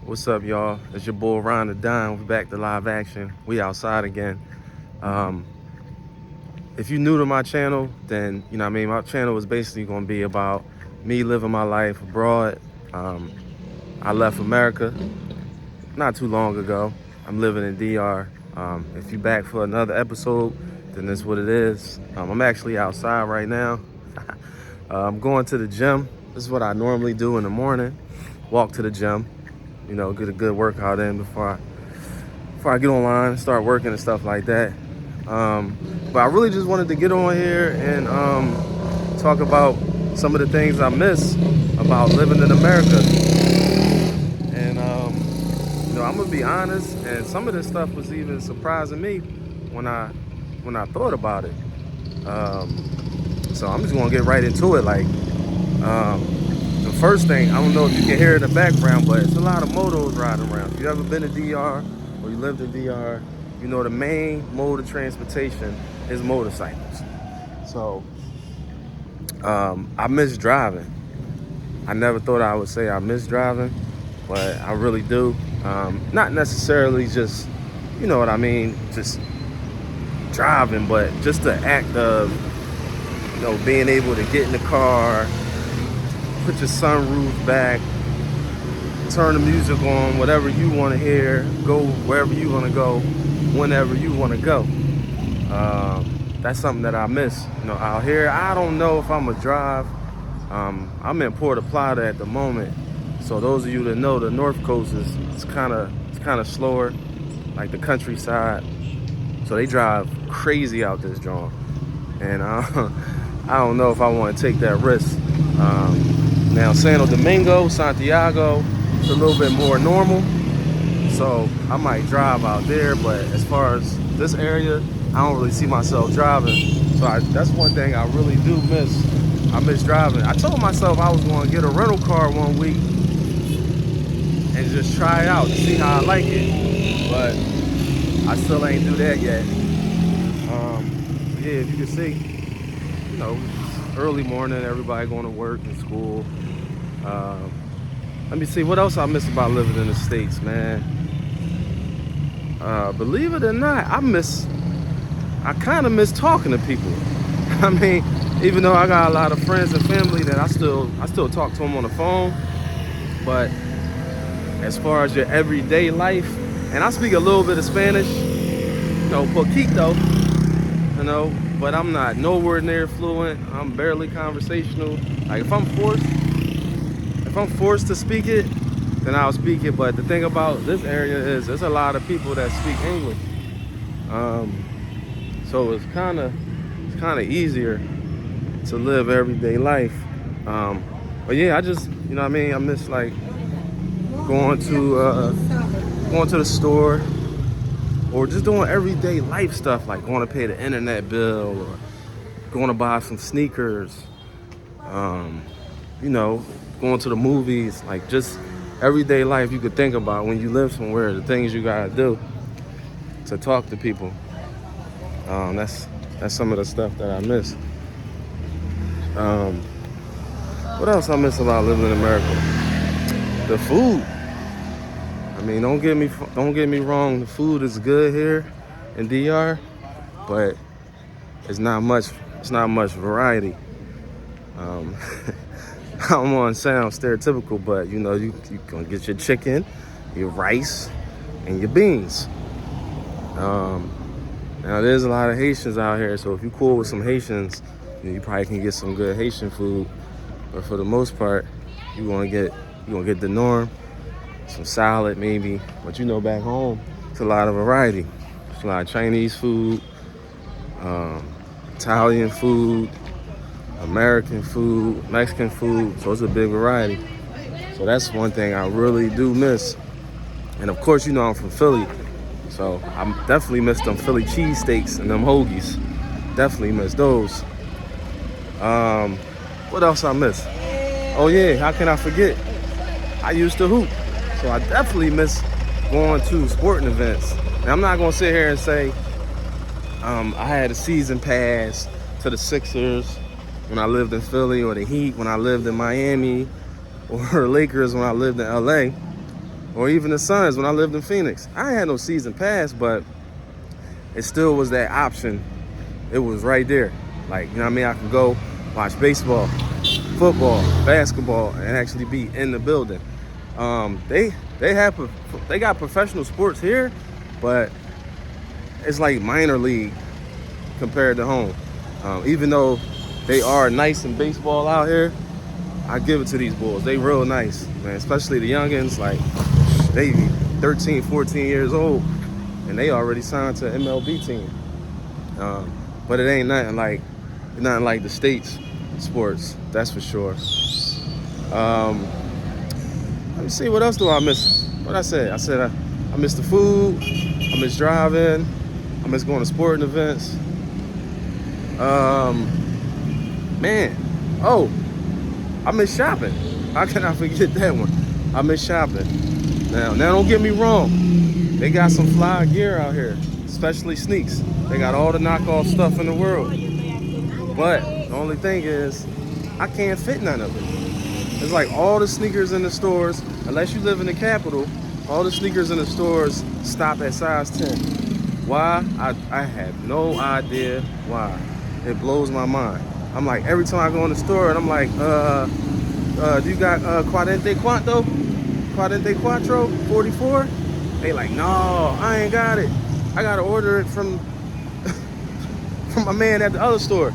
What's up, y'all? It's your boy Ron the Dime. We're back to live action. We outside again. Um, if you're new to my channel, then my channel is basically going to be about me living my life abroad. I left America not too long ago. I'm living in DR. If you're back for another episode, then that's what it is. I'm actually outside right now. I'm going to the gym. This is what I normally do in the morning. Walk to the gym. Get a good workout in before I get online and start working and stuff like that. But I really just wanted to get on here and talk about some of the things I miss about living in America. And I'm gonna be honest, and some of this stuff was even surprising me when I thought about it. So I'm just gonna get right into it. The first thing, I don't know if you can hear it in the background, but it's a lot of motos riding around. If you ever been to DR or you lived in DR, you know the main mode of transportation is motorcycles. So I miss driving. I never thought I would say I miss driving, but I really do. Not necessarily just, you know what I mean, just driving, but just the act of, being able to get in the car, put your sunroof back, turn the music on, whatever you want to hear, go wherever you want to go, whenever you want to go. That's something that I miss. Out here, I don't know if I'm gonna drive. I'm in Puerto Plata at the moment, so those of you that know, the North Coast it's kind of slower, like the countryside. So they drive crazy out this joint, and I don't know if I want to take that risk. Now, Santo Domingo, Santiago, it's a little bit more normal, so I might drive out there, but as far as this area, I don't really see myself driving. So that's one thing I really do miss. I miss driving. I told myself I was going to get a rental car one week and just try it out to see how I like it, but I still ain't do that yet. Yeah, if you can see, it's early morning, everybody going to work and school. Let me see what else I miss about living in the States, man. Believe it or not, I kind of miss talking to people. I mean, even though I got a lot of friends and family that I still talk to them on the phone, but as far as your everyday life, and I speak a little bit of Spanish, poquito, but I'm not nowhere near fluent. I'm barely conversational. Like if I'm forced to speak it, then I'll speak it. But the thing about this area is there's a lot of people that speak English. So it's kind of easier to live everyday life. But yeah, I just, I miss like going to the store, or just doing everyday life stuff, like going to pay the internet bill, or going to buy some sneakers, going to the movies, like just everyday life you could think about when you live somewhere, the things you gotta do to talk to people. That's some of the stuff that I miss. What else I miss about living in America? The food. I mean, don't get me wrong. The food is good here in DR, but it's not much variety. I don't want to sound stereotypical, but you gonna get your chicken, your rice, and your beans. Now there's a lot of Haitians out here, so if you cool with some Haitians, you probably can get some good Haitian food. But for the most part, you're gonna get the norm. Some salad maybe, but back home, it's a lot of variety. It's a lot of Chinese food, Italian food, American food, Mexican food, so it's a big variety. So that's one thing I really do miss. And of course, I'm from Philly, so I definitely miss them Philly cheesesteaks and them hoagies. Definitely miss those. What else I miss? Oh yeah, how can I forget? I used to hoop. So I definitely miss going to sporting events. Now, I'm not gonna sit here and say I had a season pass to the Sixers when I lived in Philly, or the Heat when I lived in Miami, or Lakers when I lived in LA. Or even the Suns when I lived in Phoenix. I ain't had no season pass, but it still was that option. It was right there. Like, you know what I mean? I could go watch baseball, football, basketball, and actually be in the building. They got professional sports here, but it's like minor league compared to home. Even though they are nice in baseball out here, I give it to these Bulls. They real nice, man. Especially the youngins, like they 13, 14 years old, and they already signed to an MLB team. But it ain't nothing like the States sports, that's for sure. Let me see, what else do I miss? What I said? I miss the food. I miss driving. I miss going to sporting events. Man, oh, I miss shopping. How can I forget that one? I miss shopping. Now don't get me wrong. They got some fly gear out here, especially sneaks. They got all the knockoff stuff in the world. But the only thing is, I can't fit none of it. It's like all the sneakers in the stores, unless you live in the capital, all the sneakers in the stores stop at size 10. Why? I have no idea why. It blows my mind. I'm like, every time I go in the store and I'm like, do you got Quadente Quattro 44? They like, no, I ain't got it. I gotta order it from my man at the other store.